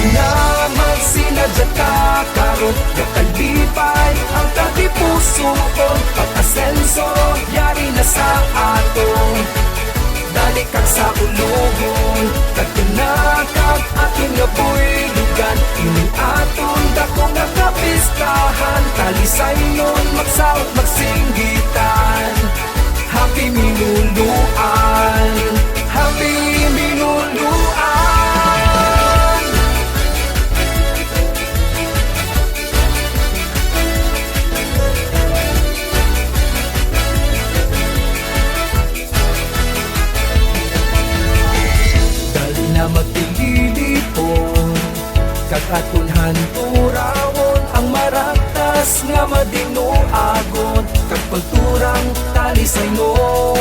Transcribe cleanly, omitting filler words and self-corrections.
na magsinadya ka karon, nakalipay ang katipusoon. Pag-asenso, yari na sa aton. Dali kag sa ulugon, kagtunakag aking nabuilugan. Ining aton dako nga kapistahan, talisay nun magsaot magsinggitan. Happy minuluan, happy minuluan. Dali na magtililipon, kagatunhan turawon ang maraktas nga madinuagon. Kag pagturang talisay nun,